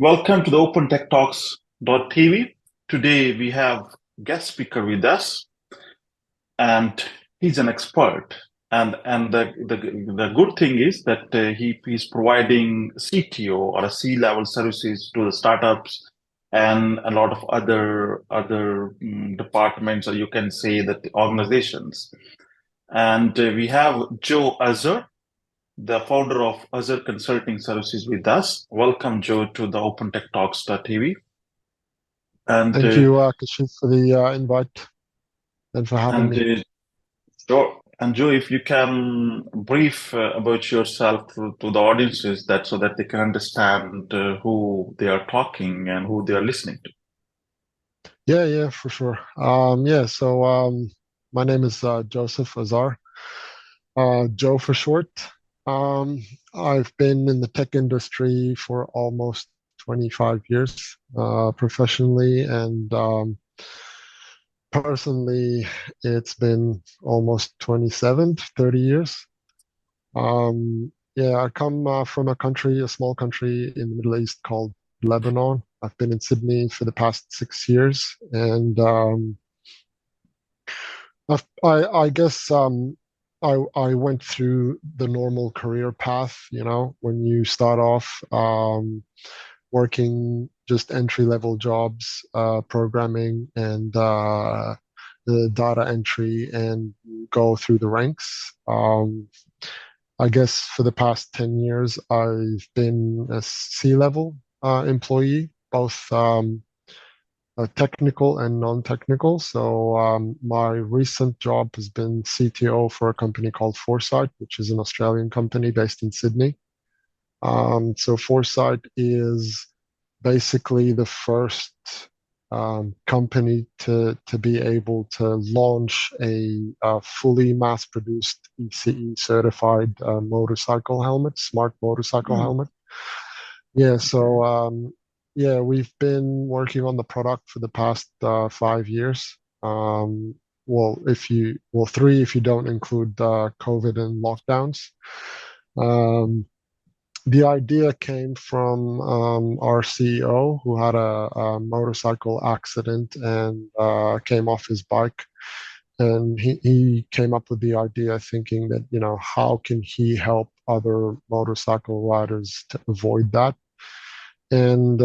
Welcome to the Open Tech Talks.tv. Today we have guest speaker with us, and he's an expert. And the good thing is that he's providing CTO or a C-level services to the startups and a lot of other departments, or you can say that the organizations. And we have Joe Azar, the founder of Azure Consulting Services with us. Welcome, Joe, to the Open Tech Talks.tv. And Thank you, Kashif, for the invite and for having and me. Joe, and Joe, if you can brief about yourself to the audiences that so that they can understand who they are talking and who they are listening to. Yeah, for sure. My name is Joseph Azar, Joe for short. I've been in the tech industry for almost 25 years, professionally, and personally, it's been almost 27, 30 years. I come from a small country in the Middle East called Lebanon. I've been in Sydney for the past 6 years, and I guess I went through the normal career path. You know, when you start off working just entry level jobs, programming and the data entry, and go through the ranks. I guess for the past 10 years, I've been a C-level employee, both technical and non-technical. So my recent job has been CTO for a company called Foresight, which is an Australian company based in Sydney. So Foresight is basically the first company to be able to launch a fully mass-produced ECE certified motorcycle helmet, smart motorcycle Mm. helmet. Yeah, so we've been working on the product for the past 5 years. Three if you don't include COVID and lockdowns. Um, the idea came from our CEO who had a motorcycle accident and came off his bike. And he came up with the idea thinking that, you know, how can he help other motorcycle riders to avoid that? And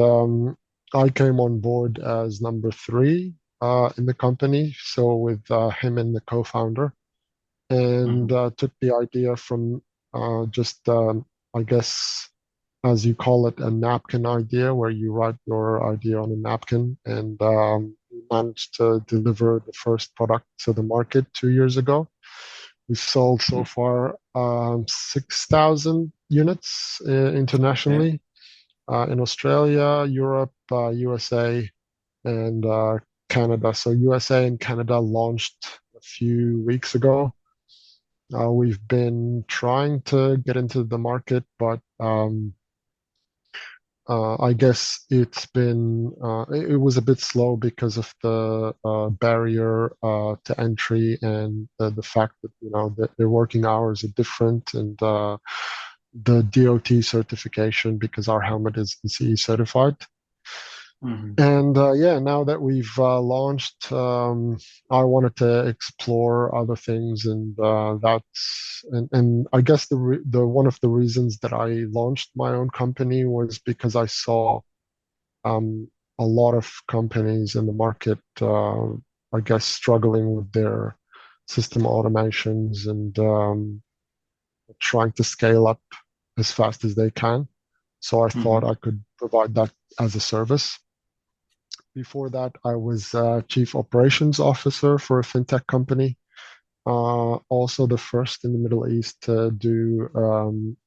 I came on board as number three in the company. So with him and the co-founder, and Mhm. took the idea from just, I guess, as you call it, a napkin idea, where you write your idea on a napkin, and we managed to deliver the first product to the market 2 years ago. We've sold so far 6,000 units Okay. internationally, in Australia, Europe, USA, and Canada. So USA and Canada launched a few weeks ago. We've been trying to get into the market, but I guess it was a bit slow because of the barrier to entry, and the fact that, you know, that their working hours are different, and the DOT certification, because our helmet is CE certified. Mhm. And now that we've launched, I wanted to explore other things, and and I guess the one of the reasons that I launched my own company was because I saw um, a lot of companies in the market, I guess, struggling with their system automations, and trying to scale up as fast as they can. So I thought Mhm. I could provide that as a service. Before that, I was Chief Operations Officer for a fintech company. Also, the first in the Middle East to do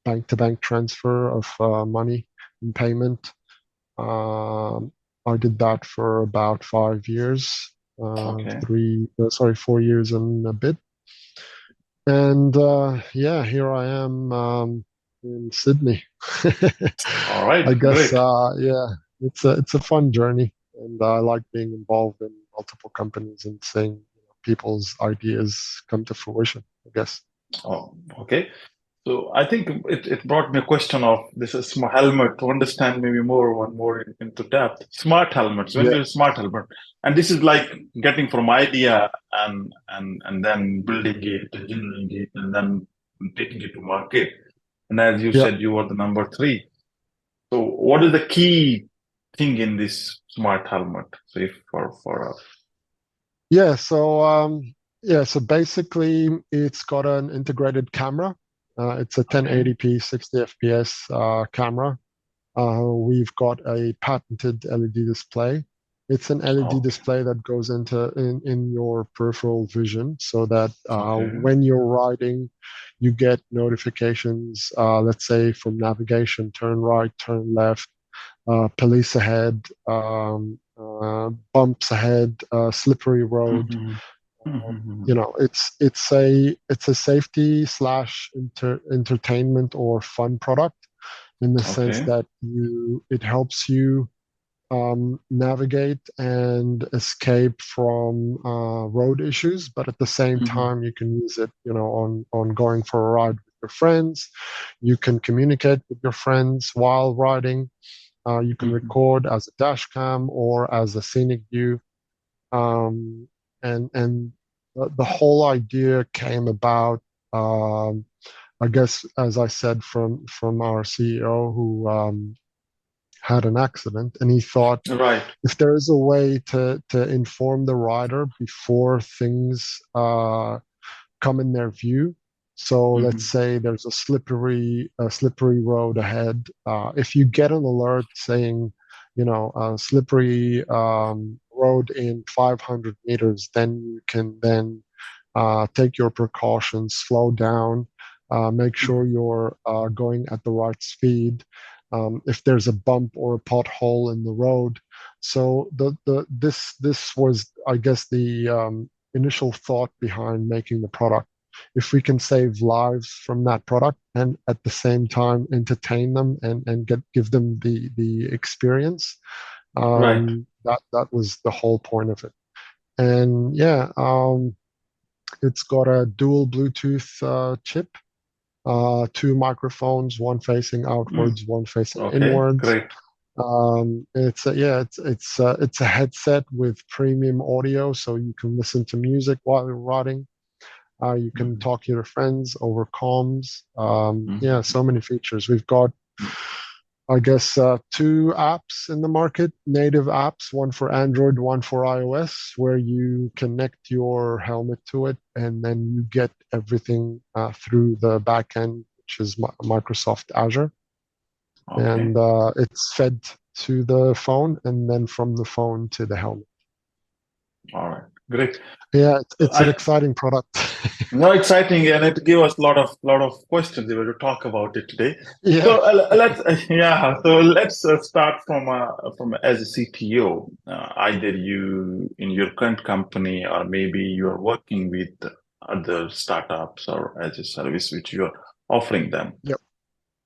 bank-to-bank transfer of money and payment. Um, I did that for about 5 years, Okay. 4 years and a bit. And here I am in Sydney. All right. I guess, Great. it's a fun journey, and I like being involved in multiple companies and seeing, you know, people's ideas come to fruition, I guess. Oh, okay. So I think it brought me a question of this is smart helmet to understand maybe one more into depth. Smart helmets, when Yeah, we're smart helmet, and this is like getting from idea and then building it, engineering it, and then taking it to market. And as you yeah, said, you were the number three. So what is the key thing in this smart helmet? So if for yeah. So basically, it's got an integrated camera. It's a okay, 1080p 60 FPS camera. We've got a patented LED display. It's an LED okay, display that goes in your peripheral vision so that okay, when you're riding, you get notifications, let's say from navigation, turn right, turn left, police ahead, bumps ahead, slippery road. hmm hmm It's a safety slash entertainment or fun product in the sense okay, that you it helps you navigate and escape from road issues, but at the same hmm time you can use it, on going for a ride with your friends. You can communicate with your friends while riding. You can hmm record as a dash cam or as a scenic view. Um, and the whole idea came about, I guess, as I said, from our CEO who had an accident, and he thought right. if there is a way to inform the rider before things come in their view. So let's hmm say there's a slippery road ahead. If you get an alert saying, a slippery road in 500 meters, then you can then take your precautions, slow down, make sure you're going at the right speed. If there's a bump or a pothole in the road, so this was, I guess, the initial thought behind making the product. If we can save lives from that product and at the same time entertain them and give them the experience, Right. that was the whole point of it. And yeah, it's got a dual Bluetooth chip, two microphones, one facing Mm. outwards, one facing Okay, inwards. great. It's a headset with premium audio, so you can listen to music while you're riding. You can hmm talk to your friends over comms. Yeah, hmm so many features. We've got, I guess, two apps in the market, native apps, one for Android, one for iOS, where you connect your helmet to it, and then you get everything through the backend, which is Microsoft Azure, Okay, and it's fed to the phone, and then from the phone to the helmet. all right, great. Yeah, it's an I exciting product. No, exciting, and it gave us a lot of questions we were to talk about it today. Yeah, So let's yeah, so let's start from as a CTO. Either you in your current company, or maybe you are working with other startups or as a service which you are offering them. yep,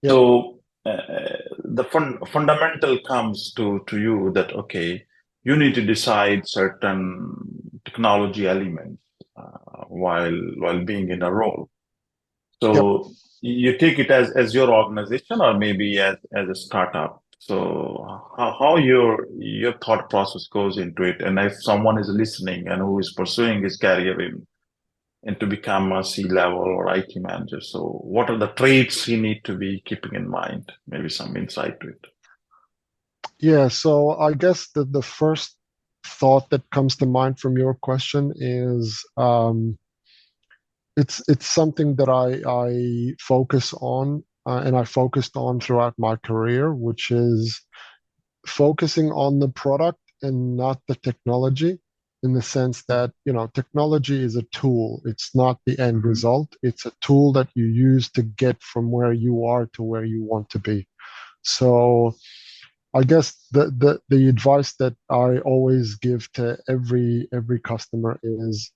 yep, So the fundamental comes to you that okay, you need to decide certain technology elements while being in a role. yep. So you take it as your organization or maybe as a startup. So how your thought process goes into it, and if someone is listening and who is pursuing his career in and to become a C-level or IT manager. So what are the traits he need to be keeping in mind? Maybe some insight to it. Yeah, so I guess the first thought that comes to mind from your question is it's something that I focus on and I focused on throughout my career, which is focusing on the product and not the technology, in the sense that, technology is a tool. It's not the end hmm result. It's a tool that you use to get from where you are to where you want to be. So I guess the advice that I always give to every customer is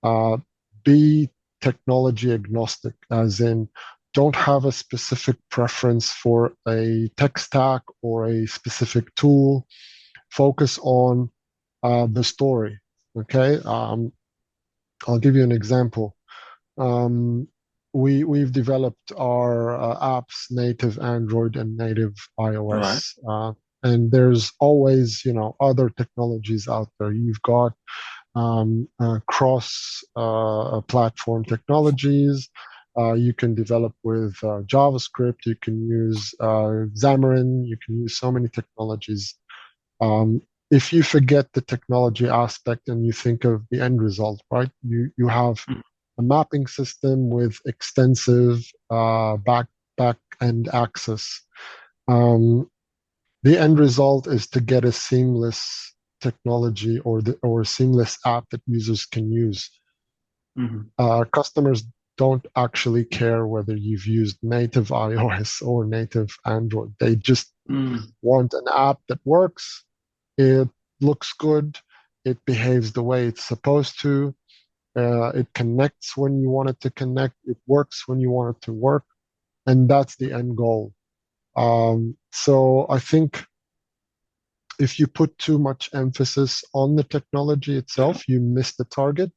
uh, be technology agnostic, as in don't have a specific preference for a tech stack or a specific tool. Focus on the story. Okay, I'll give you an example. Um, we've developed our apps native Android and native Right. iOS. And there's always, other technologies out there. You've got cross platform technologies. You can develop with JavaScript. You can use Xamarin. You can use so many technologies. If you forget the technology aspect and you think of the end result, right? You have Mm, a mapping system with extensive back end access. Um, the end result is to get a seamless technology or a seamless app that users can use. mhm, Customers don't actually care whether you've used native iOS or native Android. They just mm, want an app that works. It looks good. It behaves the way it's supposed to. It connects when you want it to connect. It works when you want it to work. And that's the end goal. So I think if you put too much emphasis on the technology yeah. itself, you miss the target.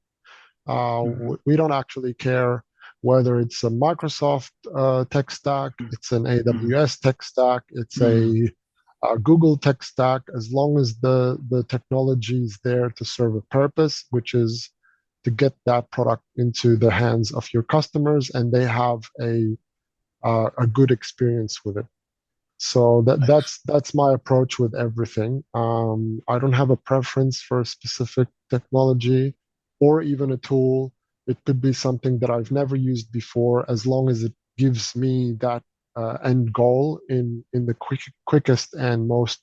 Mhm, We don't actually care whether it's a Microsoft tech stack, mm, it's an mm, AWS tech stack, it's mm. a Google tech stack, as long as the technology is there to serve a purpose, which is to get that product into the hands of your customers and they have a good experience with it. So that's my approach with everything. I don't have a preference for a specific technology or even a tool. It could be something that I've never used before, as long as it gives me that end goal in the quickest and most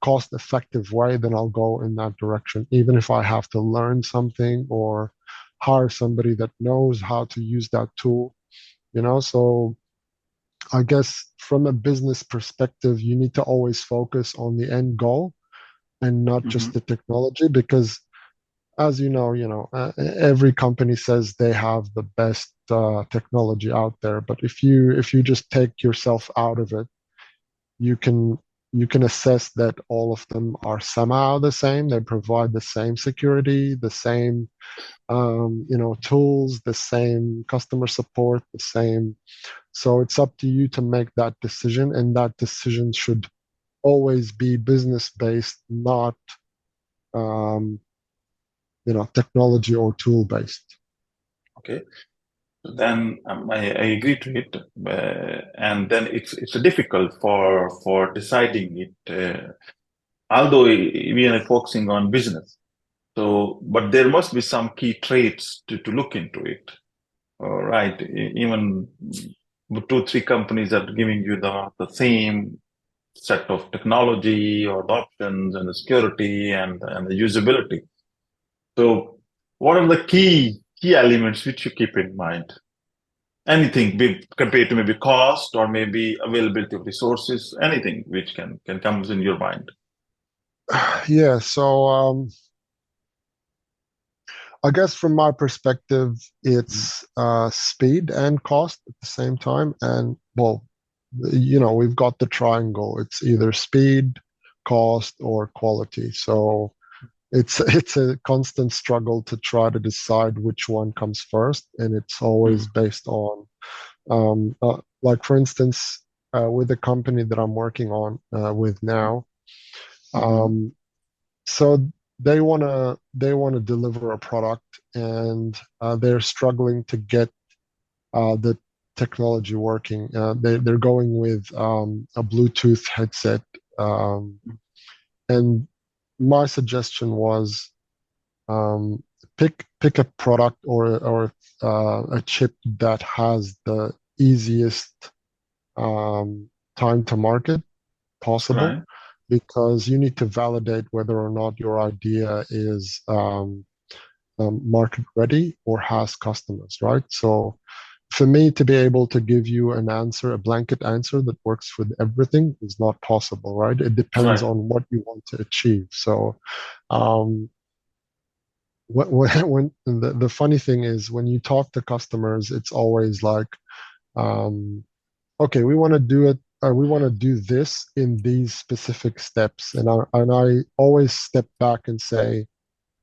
cost-effective way. Then I'll go in that direction, even if I have to learn something or hire somebody that knows how to use that tool. So I guess from a business perspective, you need to always focus on the end goal and not just Mhm. the technology, because as every company says they have the best technology out there. But if you just take yourself out of it, you can you can assess that all of them are somehow the same. They provide the same security, the same tools, the same customer support, the same. So it's up to you to make that decision, and that decision should always be business based, not technology or tool based. Okay. Then I agree to it, and then it's difficult for deciding it. Although we are focusing on business, so but there must be some key traits to look into it. All right, even two three companies are giving you the same set of technology or the options and the security and the usability. So, what are the key elements which you keep in mind? Anything big compared to maybe cost or maybe availability of resources, anything which can come in your mind. Yeah, so I guess from my perspective, Mm, it's speed and cost at the same time. And well, we've got the triangle. It's either speed, cost, or quality. So it's a constant struggle to try to decide which one comes first, and it's always mm, based on, like for instance, with the company that I'm working on with now. mhm, Um, so they wanna deliver a product, and they're struggling to get the technology working. They're going with a Bluetooth headset, and my suggestion was, um, pick a product or a chip that has the easiest time to market possible, right, because you need to validate whether or not your idea is market ready or has customers, right? So for me to be able to give you an answer, a blanket answer that works with everything is not possible, right? It depends right, on what you want to achieve. So um, when the funny thing is, when you talk to customers, it's always like, um, okay, we want to do it. We want to do this in these specific steps, and I always step back and say,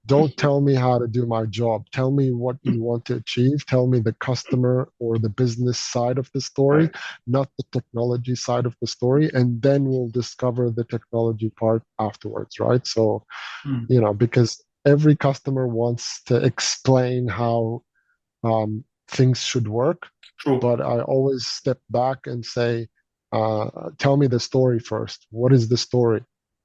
don't tell me how to do my job. Tell me what you want to achieve. Tell me the customer or the business side of the story, Right. not the technology side of the story. And then we'll discover the technology part afterwards, right? So, Mm. because every customer wants to explain how things should work, True. but I always step back and say, tell me the story first. What is the story?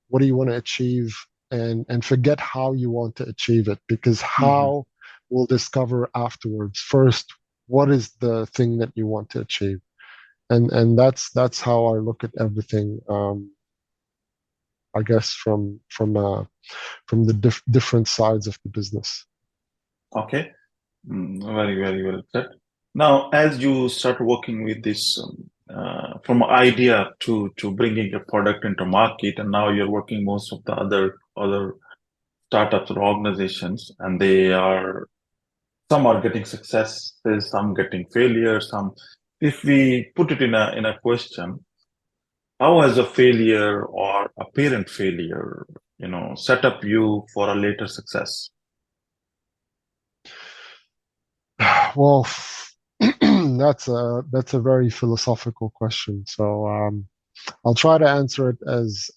What do you want to achieve? And forget how you want to achieve it, because Hmm. how we'll discover afterwards. First, what is the thing that you want to achieve? And that's how I look at everything. I guess from the different sides of the business. Okay. Very, very well said. Now, as you start working with this from idea to bringing a product into market, and now you're working most of the other startups or organizations, and they are some are getting successes, some getting failures, some. If we put it in a question, how has a failure or apparent failure, set up you for a later success? Well, that's a very philosophical question. So I'll try to answer it as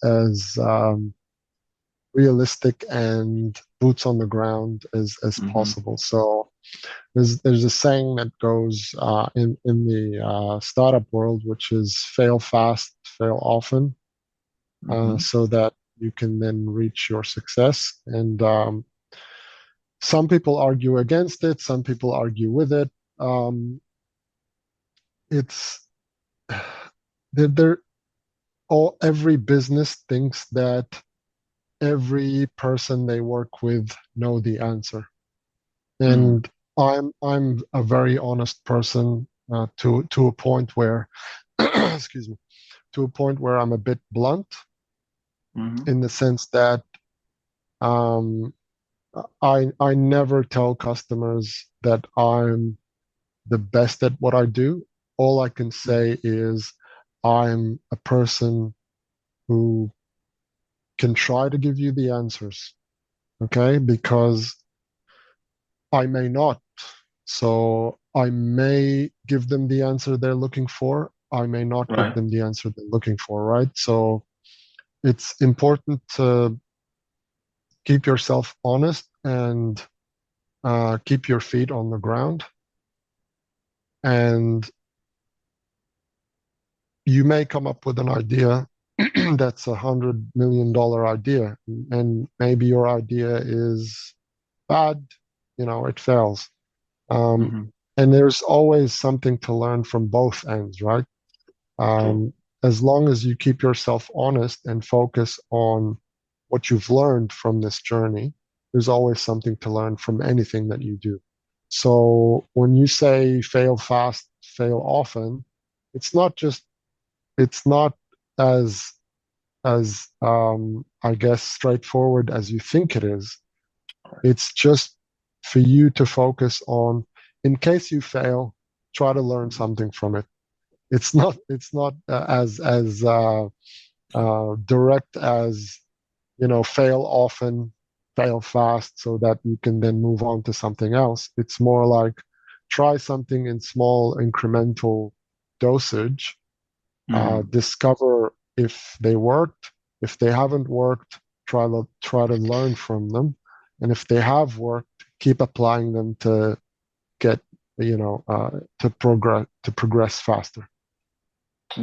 realistic and boots on the ground as Hmm. possible. So there's a saying that goes in the startup world, which is fail fast, fail often, Hmm. so that you can then reach your success. And some people argue against it, some people argue with it. Um, it's there all every business thinks that every person they work with know the answer, Hmm. and I'm a very honest person, to a point where excuse me, to a point where I'm a bit blunt, Hmm. in the sense that um, I never tell customers that I'm the best at what I do. All I can say is I'm a person who can try to give you the answers, okay? Because I may not. So I may give them the answer they're looking for. I may not give Right. them the answer they're looking for, right? So it's important to keep yourself honest and keep your feet on the ground. And you may come up with an idea that's $100 million idea, and maybe your idea is bad, it fails. Um, Hmm. and there's always something to learn from both ends, right? True. As long as you keep yourself honest and focus on what you've learned from this journey, there's always something to learn from anything that you do. So when you say fail fast, fail often, it's not just, it's not as I guess straightforward as you think it is. It's just for you to focus on, in case you fail, try to learn something from it. It's not as direct as, fail often, fail fast, so that you can then move on to something else. It's more like try something in small incremental dosage, Hmm. discover if they worked. If they haven't worked, try to learn from them, and if they have worked, keep applying them to get, to progress faster.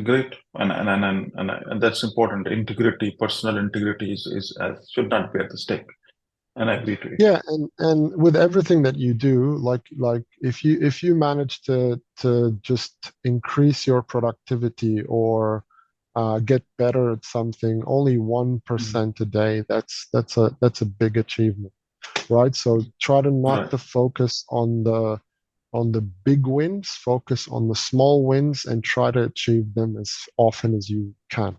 Great, and that's important. Integrity, personal integrity is should not be at the stake, and I agree to it. Yeah, and with everything that you do, like if you manage to just increase your productivity or get better at something, only Mm. 1% a day, that's a big achievement, right? So try to not Right. to focus on the big wins, focus on the small wins and try to achieve them as often as you can.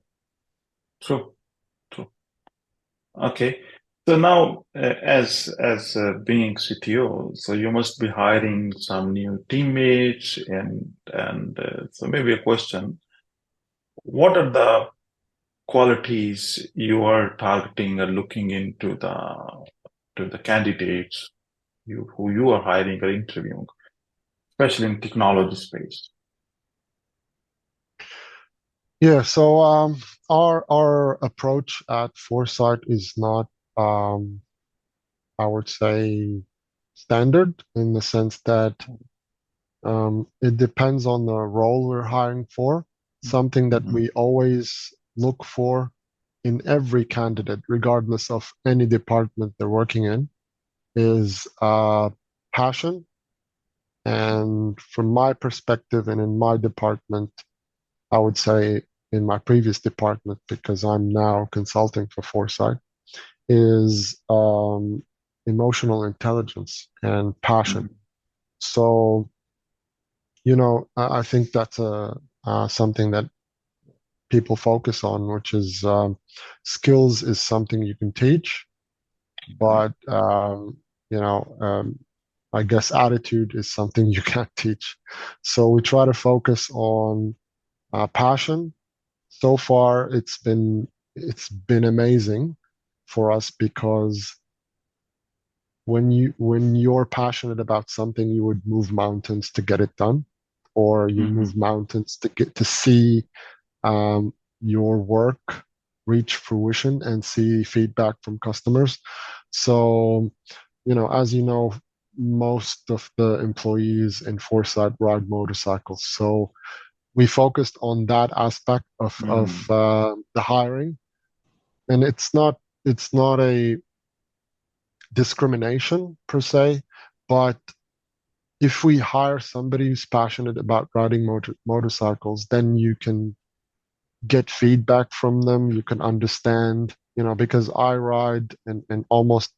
True. True. Okay. So now, as being CTO, so you must be hiring some new teammates, and so maybe a question: what are the qualities you are targeting or looking into the to the candidates who you are hiring or interviewing, especially in technology space? Yeah, so our approach at Foresight is not, I would say, standard in the sense that it depends on the role we're hiring for. Something that Mm-hmm. we always look for in every candidate, regardless of any department they're working in, is passion. And from my perspective and in my department, I would say in my previous department, because I'm now consulting for Foresight, is emotional intelligence and passion. Mm-hmm. So, I think that's something that people focus on, which is skills is something you can teach, Right. but I guess attitude is something you can't teach. So we try to focus on passion. So far, it's been amazing for us because when you're passionate about something, you would move mountains to get it done, or you move Mm-hmm. mountains to get to see um, your work reach fruition and see feedback from customers. So, as you know, most of the employees in Foresight ride motorcycles. So we focused on that aspect of Mm-hmm. the hiring, and it's not a discrimination per se, but if we hire somebody who's passionate about riding motorcycles, then you can get feedback from them. You can understand, because I ride and almost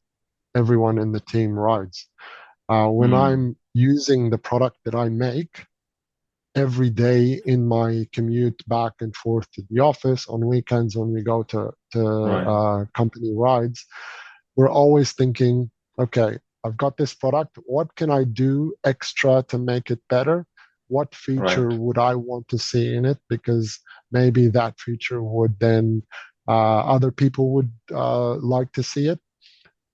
everyone in the team rides. When Mm-hmm. I'm using the product that I make every day in my commute back and forth to the office, on weekends when we go to Right. company rides, we're always thinking, okay, I've got this product. What can I do extra to make it better? What feature Right. would I want to see in it? Because maybe that feature would then other people would like to see it.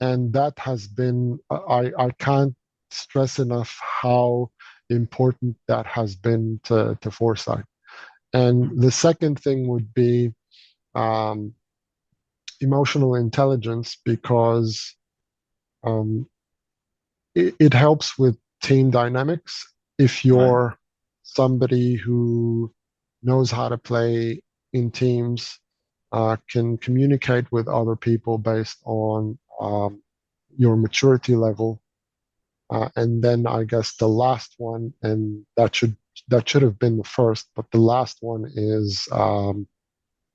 And that has been, I can't stress enough how important that has been to Foresight. And the second thing would be um, emotional intelligence, because um, it helps with team dynamics. If Right. you're somebody who knows how to play in teams, can communicate with other people based on your maturity level. And then I guess the last one, and that should have been the first, but the last one is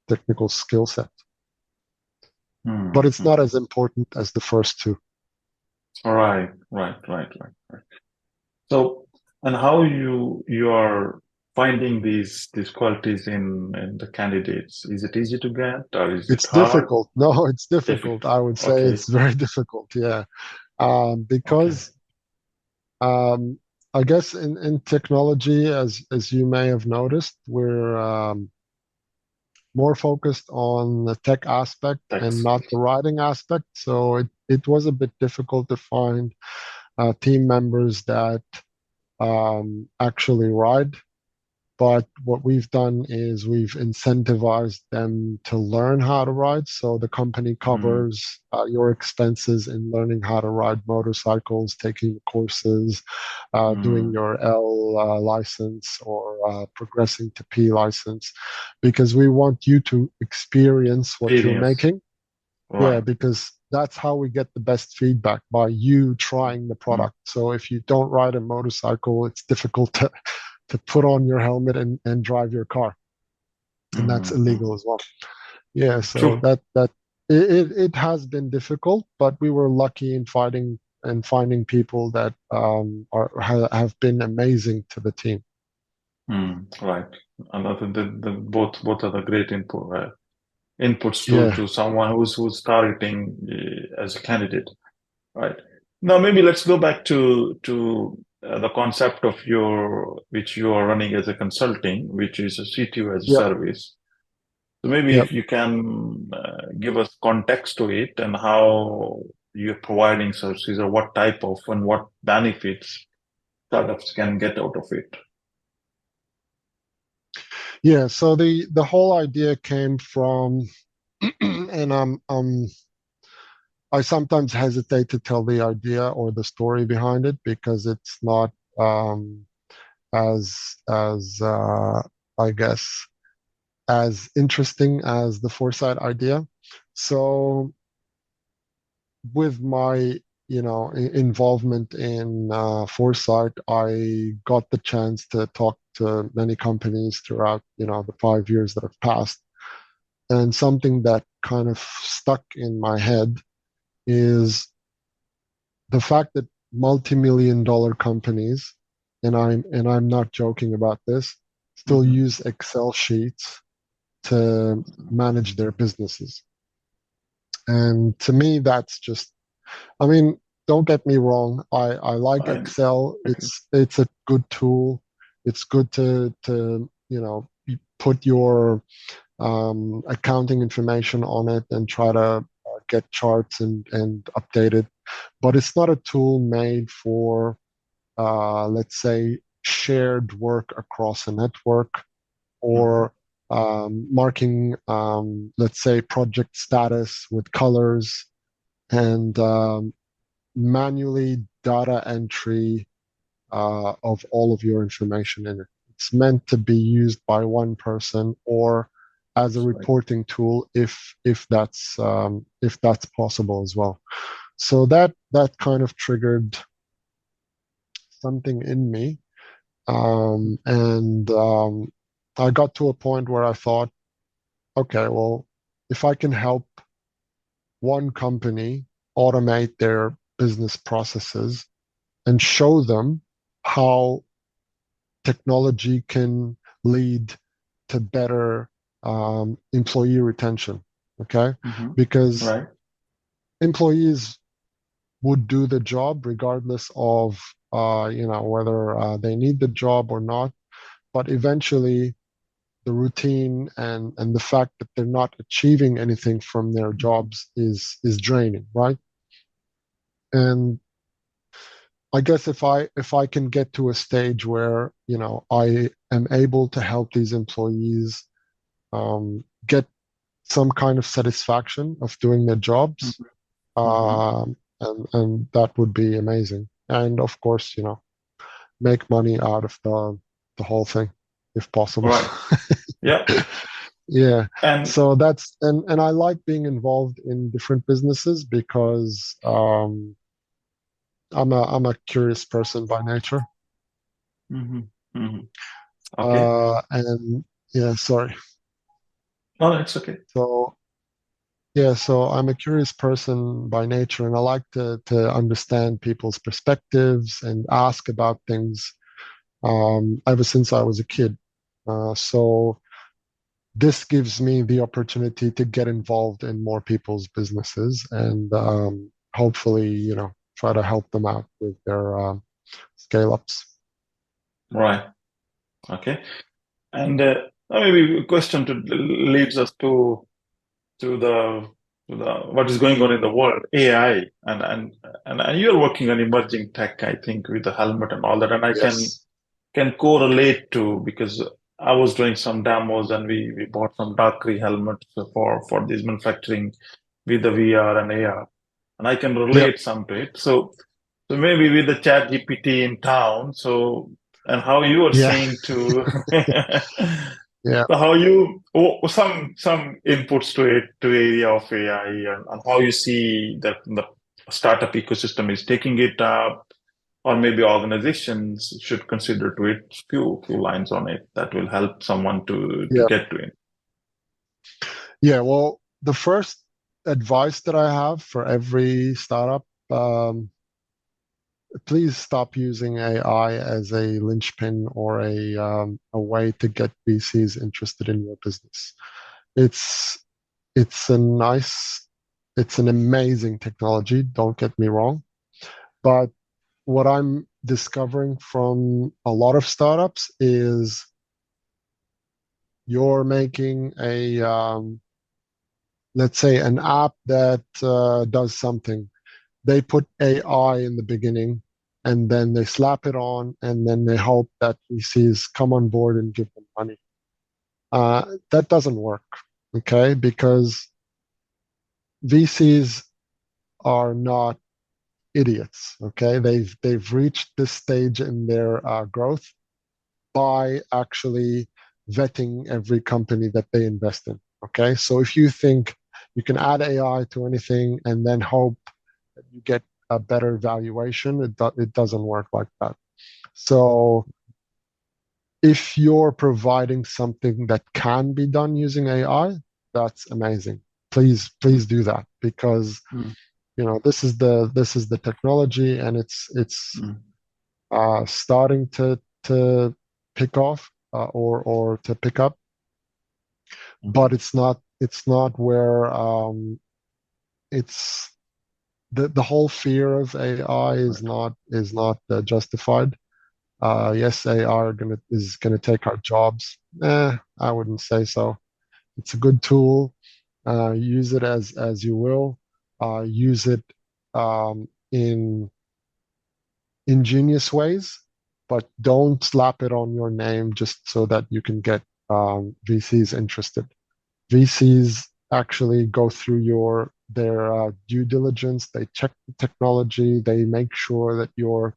technical skill set. But it's Mm-hmm. not as important as the first two. Right. Right. Right. Right. Right. So, and how you are finding these qualities in the candidates? Is it easy to get, or is it It's hard? difficult. No, it's difficult. Difficult. I would say Okay. it's very difficult. Yeah. Okay. Because um, I guess in technology, as you may have noticed, we're more focused on the tech aspect and Thanks. not the writing aspect. So it was a bit difficult to find team members that actually ride. But what we've done is we've incentivized them to learn how to ride. So the company Mm, covers your expenses in learning how to ride motorcycles, taking courses, doing mm. your L license, or progressing to P license, because we want you to experience what you're Experience. making. Yeah, Right. because that's how we get the best feedback, by you trying the Mm, product. So if you don't ride a motorcycle, it's difficult to put on your helmet and drive your car, and that's mm, illegal mm. as well. Yeah, so True. that it has been difficult, but we were lucky in finding people that have been amazing to the team. Right. And I think both are the great inputs Yeah, to someone who's targeting as a candidate. Right. Now maybe let's go back to the concept of your which you are running as a consulting, which is a CTO as a yep, service. So maybe yep. if you can give us context to it and how. you're providing services, or what type of and what benefits startups can get out of it? Yeah, so the whole idea came from, and I sometimes hesitate to tell the idea or the story behind it because it's not um, as I guess as interesting as the foresight idea. So with my involvement in foresight, I got the chance to talk to many companies throughout the 5 years that have passed. And something that kind of stuck in my head is the fact that multi-million dollar companies, and I'm not joking about this, still Mm-hmm. use Excel sheets to manage their businesses. And to me, that's just, I mean, don't get me wrong. I like I, Excel. It's a good tool. It's good to put your accounting information on it and try to get charts and update it. But it's not a tool made for, let's say, shared work across a network mm-hmm. or marking, let's say, project status with colors and manually data entry of all of your information in it. It's meant to be used by one person or as a Right. reporting tool if that's possible as well. So that kind of triggered something in me, and I got to a point where I thought, okay, well, if I can help one company automate their business processes and show them how technology can lead to better employee retention. Okay. Mm-hmm. Because Right. employees would do the job regardless of whether they need the job or not. But eventually, the routine and the fact that they're not achieving anything from their jobs is draining, right? And I guess if I can get to a stage where I am able to help these employees get some kind of satisfaction of doing their jobs, Mm-hmm. and that would be amazing. And of course, make money out of the whole thing if possible. Right. Yeah. Yeah. And So that's and I like being involved in different businesses because I'm a curious person by nature. mm-hmm. Mm-hmm. Okay. And yeah, sorry. No, it's okay. So yeah, so I'm a curious person by nature, and I like to understand people's perspectives and ask about things ever since I was a kid. So this gives me the opportunity to get involved in more people's businesses and hopefully, try to help them out with their scale ups. Right. Okay. And maybe a question to leads us to the to the what is going on in the world, AI, and you're working on emerging tech, I think, with the helmet and all that, and I Yes. can correlate to because I was doing some demos and we bought some dark helmets for this manufacturing with the VR and AR, and I can Yep. relate some to it. So maybe with the chat GPT in town, so and how you are Yeah. saying to Yeah. so how you some inputs to it to area of AI and how you see that the startup ecosystem is taking it up, or maybe organizations should consider to it few lines on it that will help someone to Yeah. get to it. Yeah. Well, the first advice that I have for every startup, please stop using AI as a linchpin or a way to get VCs interested in your business. It's it's a nice, it's an amazing technology, don't get me wrong. But what I'm discovering from a lot of startups is you're making let's say, an app that does something. they put AI in the beginning, and then they slap it on, and then they hope that VCs come on board and give them money. That doesn't work, okay? Because VCs are not idiots, okay? They've reached this stage in their growth by actually vetting every company that they invest in. Okay. So if you think you can add AI to anything and then hope that you get a better valuation, it doesn't work like that. So if you're providing something that can be done using AI, that's amazing. Please do that, because Mm, this is the technology, and it's mm, starting to pick off, or to pick up, but mhm. it's not where it's the whole fear of AI is Right. not justified. Yes, AI is gonna take our jobs. I wouldn't say so. It's a good tool. Use it as you will. Use it in ingenious ways, but don't slap it on your name just so that you can get VCs interested. VCs actually go through their due diligence. They check the technology. They make sure that you're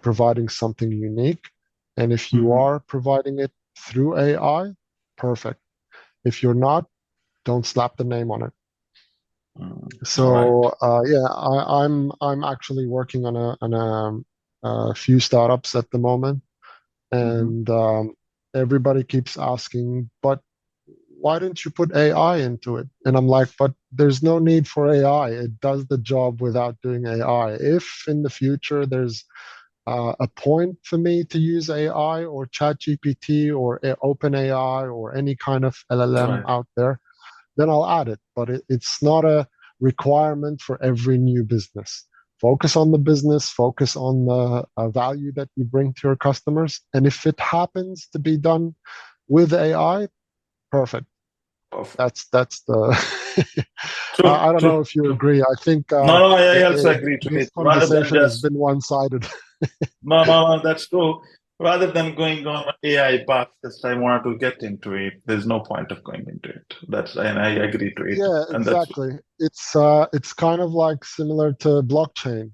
providing something unique. And if you Mhm. are providing it through AI, perfect. If you're not, don't slap the name on it. Right. So yeah, I'm actually working on a few startups at the moment, Mhm. and everybody keeps asking, but why didn't you put AI into it? And I'm like, but there's no need for AI. It does the job without doing AI. If in the future there's a point for me to use AI or ChatGPT or OpenAI or any kind of LLM Right. out there, then I'll add it. But it's not a requirement for every new business. Focus on the business, focus on the value that you bring to your customers. And if it happens to be done with AI, perfect. Perfect. That's the. True. I don't know True. if you True. agree. I think No, no, I also agree to this it. Rather than conversation has just been one-sided. no, no, no, that's true. Rather than going on AI path, just I wanted to get into it. There's no point of going into it. That's and I agree to it. Yeah, And that's exactly. It's kind of like similar to blockchain.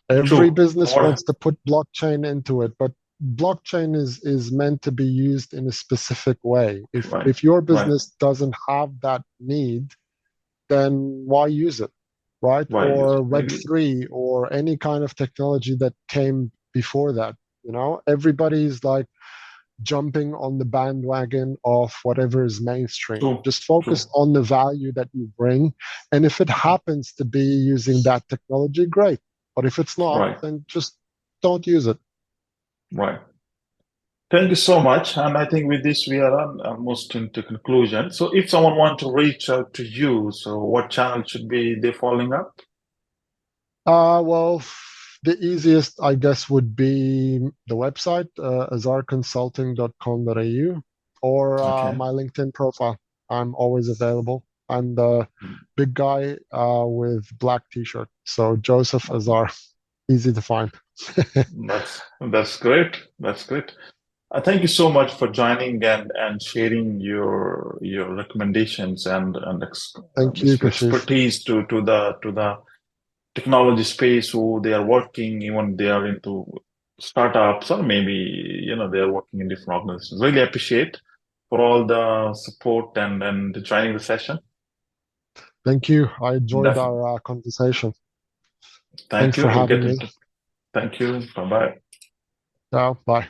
Every true. business What wants to put blockchain into it, but blockchain is meant to be used in a specific way. If right, if your right, business doesn't have that need, then why use it, right? why use Or it? I agree. Web3 or any kind of technology that came before that. Everybody's like jumping on the bandwagon of whatever is mainstream. True, Just focus true. on the value that you bring. And if it happens to be using that technology, great. But if it's not, Right, then just don't use it. right. Thank you so much. And I think with this, we are almost into conclusion. So if someone want to reach out to you, so what channel should be they following up? Well, the easiest, I guess, would be the website, azarconsulting.com.au, or Okay. my LinkedIn profile. I'm always available. I'm the big guy with black t-shirt. So Joseph Azar, easy to find. That's great. That's great. Thank you so much for joining and sharing your recommendations and Thank you, basically Kashif. expertise to the technology space who they are working, even they are into startups or maybe they are working in different organizations. Really appreciate for all the support and joining the session. Thank you. I enjoyed Definitely. our conversation. Thank Thanks you. for We'll having get me. into. Thank you. Bye bye. Ciao. Bye.